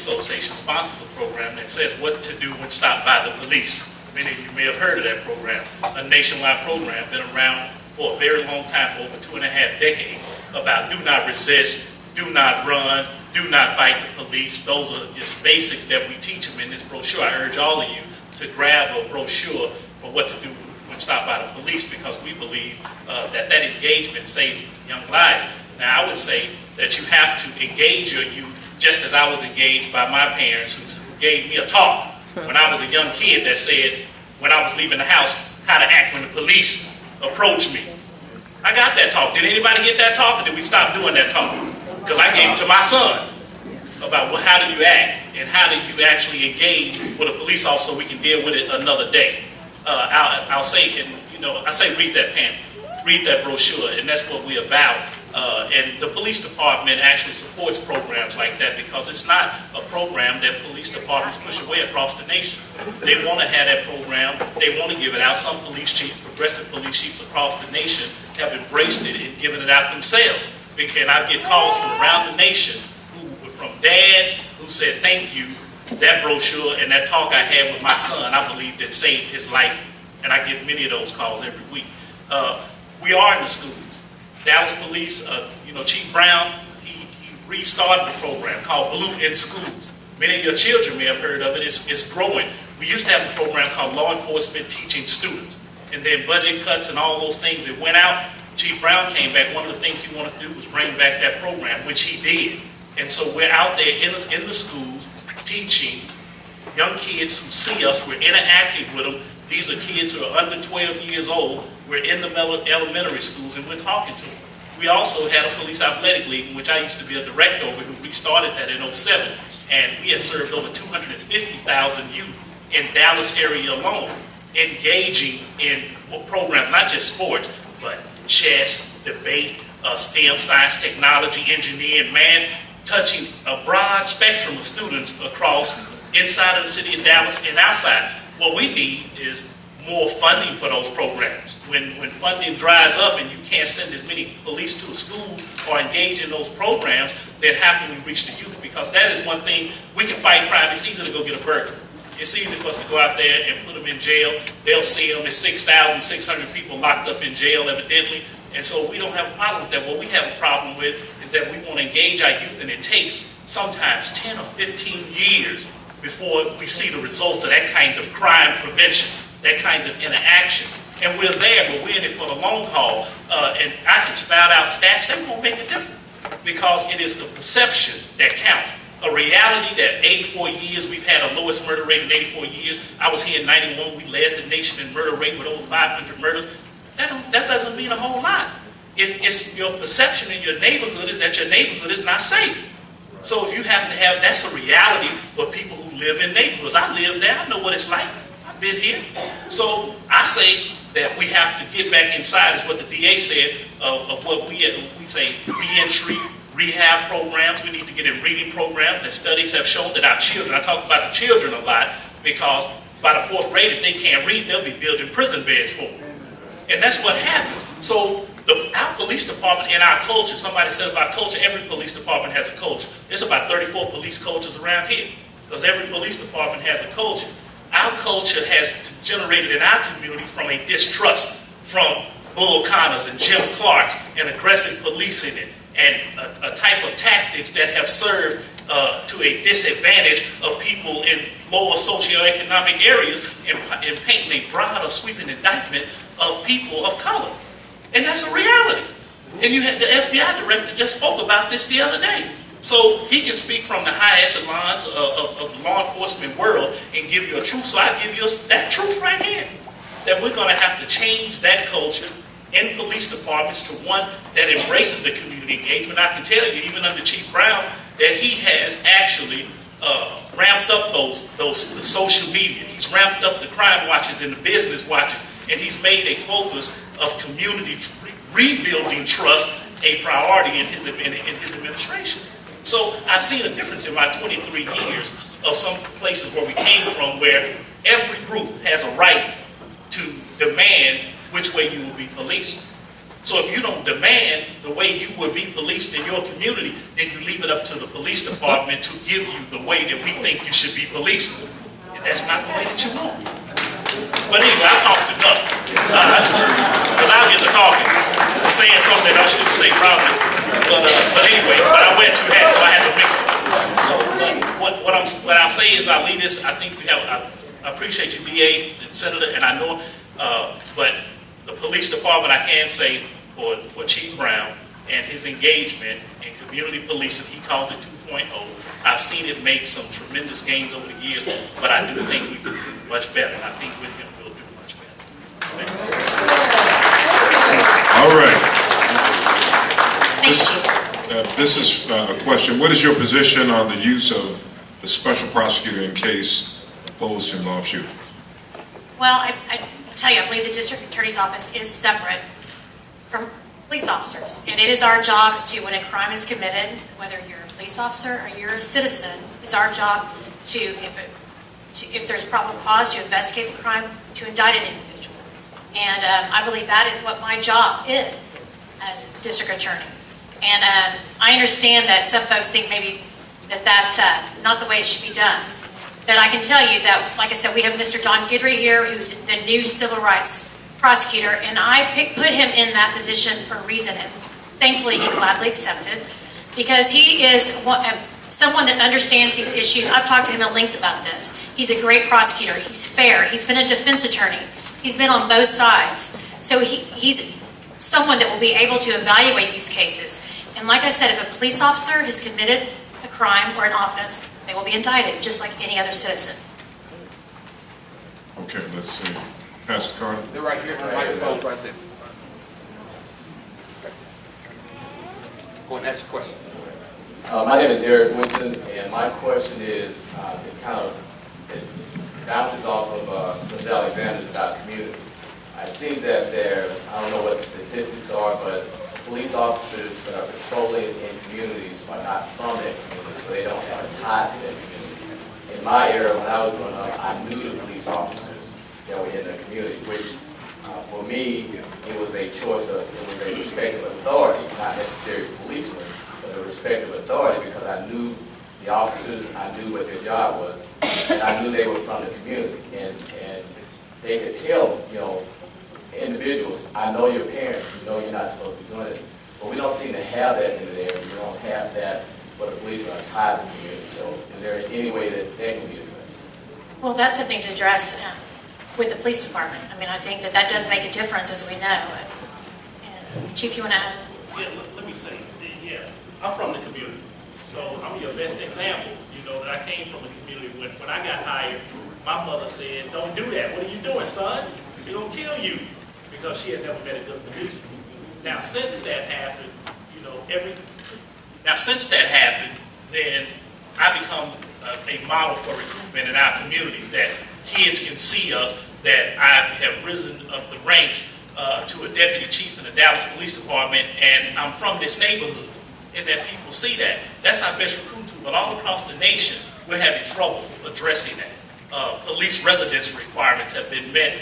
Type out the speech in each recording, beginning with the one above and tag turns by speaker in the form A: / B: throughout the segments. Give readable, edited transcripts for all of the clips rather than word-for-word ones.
A: Association sponsors a program that says what to do when stopped by the police. Many of you may have heard of that program, a nationwide program, been around for a very long time, for over 2.5 decades, about do not resist, do not run, do not fight the police. Those are just basics that we teach them in this brochure. I urge all of you to grab a brochure for what to do when stopped by the police, because we believe that engagement saves young lives. Now, I would say that you have to engage your youth just as I was engaged by my parents who gave me a talk when I was a young kid that said, when I was leaving the house, how to act when the police approached me. I got that talk. Did anybody get that talk, or did we stop doing that talk? Because I gave it to my son about how do you act and how do you actually engage with a police officer so we can deal with it another day. I'll say, I say read that pamphlet, read that brochure, and that's what we're about. And the police department actually supports programs like that, because it's not a program that police departments push away across the nation. They want to have that program. They want to give it out. Some police chiefs, progressive police chiefs across the nation, have embraced it and given it out themselves. And I get calls from around the nation from dads who said, thank you, that brochure and that talk I had with my son, I believe that saved his life. And I get many of those calls every week. We are in the schools. Dallas Police, Chief Brown, he restarted the program called Blue in Schools. Many of your children may have heard of it. It's growing. We used to have a program called Law Enforcement Teaching Students. And then budget cuts and all those things that went out, Chief Brown came back. One of the things he wanted to do was bring back that program, which he did. And so we're out there in the schools teaching young kids who see us. We're interacting with them. These are kids who are under 12 years old. We're in the elementary schools, and we're talking to them. We also had a police athletic league, in which I used to be a director over, who we started that in 2007. And we had served over 250,000 youth in Dallas area alone, engaging in programs, not just sports, but chess, debate, STEM, science, technology, engineering, math, touching a broad spectrum of students across inside of the city of Dallas and outside. What we need is more funding for those programs. When funding dries up and you can't send as many police to a school or engage in those programs, then how can we reach the youth? Because that is one thing, we can fight crime. It's easy to go get a burglar. It's easy for us to go out there and put them in jail. They'll see them. There's 6,600 people locked up in jail, evidently. And so we don't have a problem with that. What we have a problem with is that we want to engage our youth, and it takes sometimes 10 or 15 years before we see the results of that kind of crime prevention, that kind of interaction. And we're there, but we're in it for the long haul. And I can spout out stats that won't make a difference, because it is the perception that counts. A reality that 84 years, we've had the lowest murder rate in 84 years. I was here in 91, we led the nation in murder rate with over 500 murders. That doesn't mean a whole lot. If it's your perception in your neighborhood is that your neighborhood is not safe. So if you have to have, that's a reality for people who live in neighborhoods. I live there, I know what it's like. I've been here. So I say that we have to get back inside, is what the DA said, of what we say, reentry, rehab programs. We need to get in reading programs. That studies have shown that our children, I talk about the children a lot, because by the 4th grade, if they can't read, they'll be building prison beds for them. And that's what happens. So our police department and our culture, somebody said about culture, every police department has a culture. There's about 34 police cultures around here, because every police department has a culture. Our culture has generated in our community from a distrust from Bull Connors and Jim Clarks and aggressive policing and a type of tactics that have served to a disadvantage of people in lower socioeconomic areas in painting a broad or sweeping indictment of people of color. And that's a reality. And you had the FBI director just spoke about this the other day. So he can speak from the high echelons of the law enforcement world and give you a truth. So I give you that truth right here. That we're going to have to change that culture in police departments to one that embraces the community engagement. I can tell you, even under Chief Brown, that he has actually ramped up the social media. He's ramped up the crime watches and the business watches. And he's made a focus of community rebuilding trust a priority in his administration. So I've seen a difference in my 23 years of some places where we came from, where every group has a right to demand which way you will be policed. So if you don't demand the way you would be policed in your community, then you leave it up to the police department to give you the way that we think you should be policed. And that's not the way that you want. But anyway, I talked enough. Because I'll get to talking, saying something that I shouldn't say probably. But anyway, but I wear two hats, so I had to mix it. So what I'll say is I'll leave this. I think we have, I appreciate you, DA and Senator, and I know, but the police department, I can say for Chief Brown and his engagement in community policing, he calls it 2.0. I've seen it make some tremendous gains over the years, but I do think we can do much better, and I think with him we'll do much better.
B: All right.
C: Thank you.
B: This is a question. What is your position on the use of the special prosecutor in case a police-involved shooting?
C: Well, I tell you, I believe the district attorney's office is separate from police officers. And it is our job to, when a crime is committed, whether you're a police officer or you're a citizen, it's our job to, if there's probable cause, to investigate the crime, to indict an individual. And I believe that is what my job is as district attorney. And I understand that some folks think maybe that's not the way it should be done. But I can tell you that, like I said, we have Mr. Don Guidry here, who's the new civil rights prosecutor, and I put him in that position for a reason, and thankfully he gladly accepted, because he is someone that understands these issues. I've talked to him at length about this. He's a great prosecutor. He's fair. He's been a defense attorney. He's been on both sides. So he's someone that will be able to evaluate these cases. And like I said, if a police officer has committed a crime or an offense, they will be indicted, just like any other citizen.
B: Okay, let's see. Pastor Carter?
D: They're right here. The microphone's right there. Go and ask a question.
E: My name is Eric Winston, and my question is, it bounces off of Ms. Alexander's about community. It seems that I don't know what the statistics are, but police officers that are patrolling in communities are not from that community, so they don't have a tie to that community. In my era, when I was growing up, I knew the police officers that were in the community, which for me, it was a choice of, it was a respect of authority, not necessarily policemen, but a respect of authority, because I knew the officers, I knew what their job was, and I knew they were from the community, and they could tell, individuals, I know your parents, you're not supposed to be doing it, but we don't seem to have that in there. We don't have that where the police are tied to the community. So is there any way that can be addressed?
C: Well, that's something to address with the police department. I mean, I think that does make a difference, as we know. And Chief, you want to add?
A: Yeah, let me say, I'm from the community. So I'm your best example, that I came from a community. When I got hired, my mother said, don't do that. What are you doing, son? They're going to kill you. Because she had never met a good policeman. Now, since that happened, then I become a model for recruitment in our communities, that kids can see us, that I have risen up the ranks to a deputy chief in the Dallas Police Department, and I'm from this neighborhood, and that people see that. That's our best recruiting tool, but all across the nation, we're having trouble addressing that. Police residency requirements have been met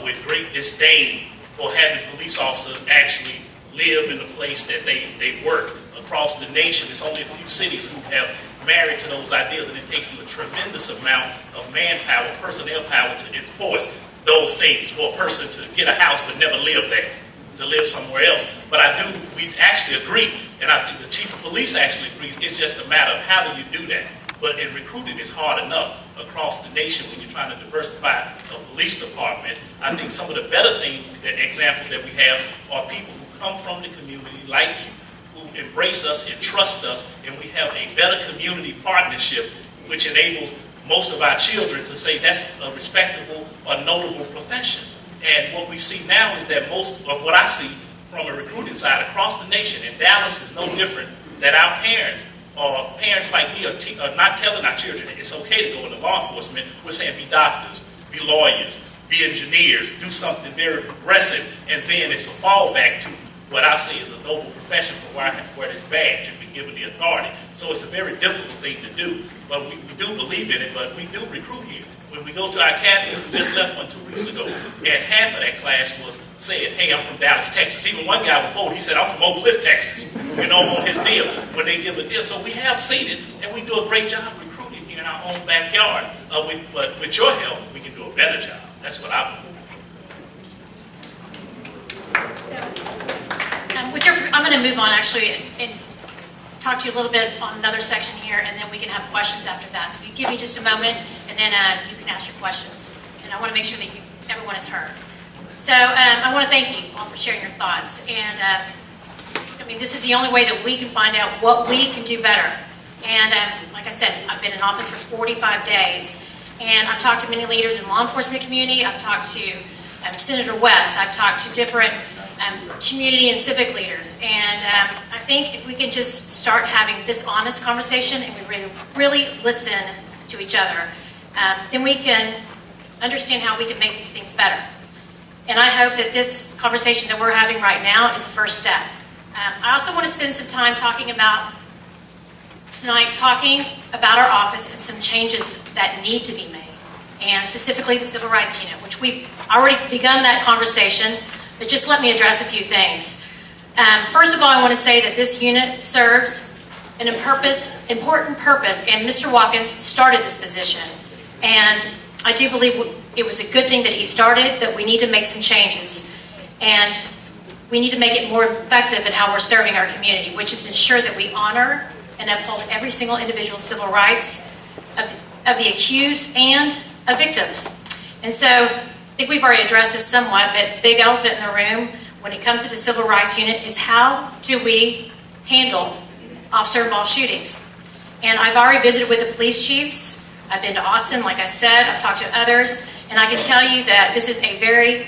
A: with great disdain for having police officers actually live in the place that they work. Across the nation, it's only a few cities who have married to those ideas, and it takes them a tremendous amount of manpower, personnel power to enforce those things, for a person to get a house but never live there, to live somewhere else. But we actually agree, and I think the chief of police actually agrees, it's just a matter of how do you do that. But in recruiting, it's hard enough across the nation when you're trying to diversify a police department. I think some of the better things, examples that we have, are people who come from the community like you, who embrace us and trust us, and we have a better community partnership, which enables most of our children to say that's a respectable or notable profession. And what we see now is that most of what I see from a recruiting side across the nation, and Dallas is no different, that our parents, or parents like me, are not telling our children it's okay to go into law enforcement. We're saying be doctors, be lawyers, be engineers, do something very progressive, and then it's a fallback to what I see is a noble profession for where this badge and be given the authority. So it's a very difficult thing to do, but we do believe in it, but we do recruit here. When we go to our academy, we just left one 2 weeks ago, and half of that class was saying, hey, I'm from Dallas, Texas. Even one guy was bold. He said, I'm from Oak Cliff, Texas, on his deal, when they give a deal. So we have seen it, and we do a great job recruiting here in our own backyard. But with your help, we can do a better job. That's what I believe.
C: I'm going to move on actually and talk to you a little bit on another section here, and then we can have questions after that. So if you give me just a moment, and then you can ask your questions. And I want to make sure that everyone is heard. So I want to thank you all for sharing your thoughts. And this is the only way that we can find out what we can do better. And like I said, I've been in office for 45 days, and I've talked to many leaders in the law enforcement community. I've talked to Senator West. I've talked to different community and civic leaders. And I think if we can just start having this honest conversation and we really listen to each other, then we can understand how we can make these things better. And I hope that this conversation that we're having right now is the first step. I also want to spend some time talking about our office and some changes that need to be made, and specifically the Civil Rights Unit, which we've already begun that conversation, but just let me address a few things. First of all, I want to say that this unit serves an important purpose, and Mr. Watkins started this position. And I do believe it was a good thing that he started, but we need to make some changes. And we need to make it more effective in how we're serving our community, which is ensure that we honor and uphold every single individual's civil rights of the accused and of victims. And so I think we've already addressed this somewhat, but the big elephant in the room when it comes to the Civil Rights Unit is how do we handle officer-involved shootings? And I've already visited with the police chiefs. I've been to Austin, like I said. I've talked to others. And I can tell you that this is a very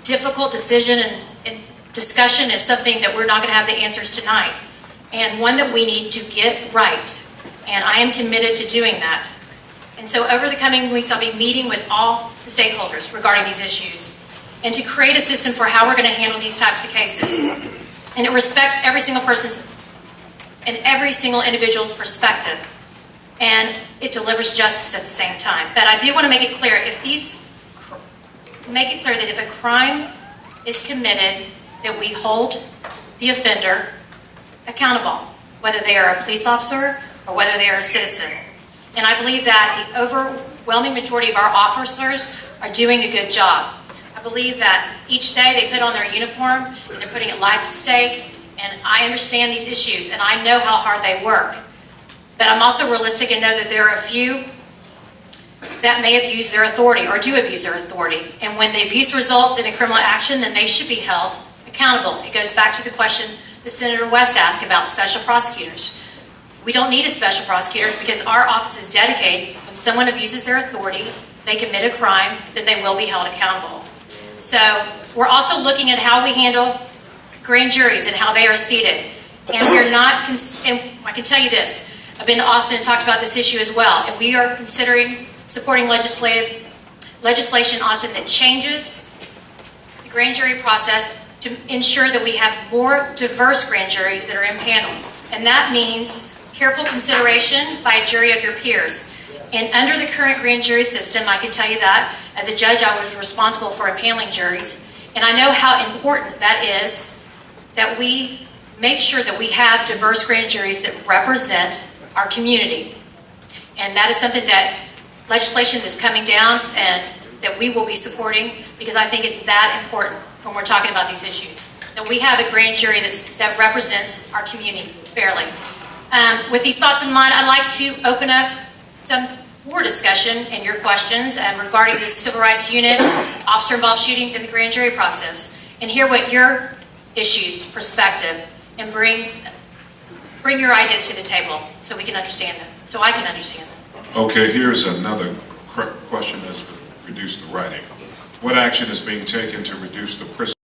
C: difficult decision and discussion. It's something that we're not going to have the answers tonight, and one that we need to get right. And I am committed to doing that. And so over the coming weeks, I'll be meeting with all the stakeholders regarding these issues and to create a system for how we're going to handle these types of cases. And it respects every single person's and every single individual's perspective. And it delivers justice at the same time. But I do want to make it clear, that if a crime is committed, that we hold the offender accountable, whether they are a police officer or whether they are a citizen. And I believe that the overwhelming majority of our officers are doing a good job. I believe that each day they put on their uniform and they're putting lives at stake, and I understand these issues and I know how hard they work. But I'm also realistic and know that there are a few that may abuse their authority or do abuse their authority. And when the abuse results in a criminal action, then they should be held accountable. It goes back to the question that Senator West asked about special prosecutors. We don't need a special prosecutor because our office is dedicated. When someone abuses their authority, they commit a crime, that they will be held accountable. So we're also looking at how we handle grand juries and how they are seated. And we're not, and I can tell you this, I've been to Austin and talked about this issue as well, and we are considering supporting legislation in Austin that changes the grand jury process to ensure that we have more diverse grand juries that are impaneled. And that means careful consideration by a jury of your peers. And under the current grand jury system, I can tell you that, as a judge, I was responsible for impaneling juries, and I know how important that is, that we make sure that we have diverse grand juries that represent our community. And that is something that legislation is coming down and that we will be supporting, because I think it's that important when we're talking about these issues, that we have a grand jury that represents our community fairly. With these thoughts in mind, I'd like to open up some more discussion and your questions regarding this Civil Rights Unit, officer-involved shootings, and the grand jury process, and hear what your issues, perspective, and bring your ideas to the table so we can understand them, so I can understand them.
B: Okay, here's another question that's reduced the writing. What action is being taken to reduce the prison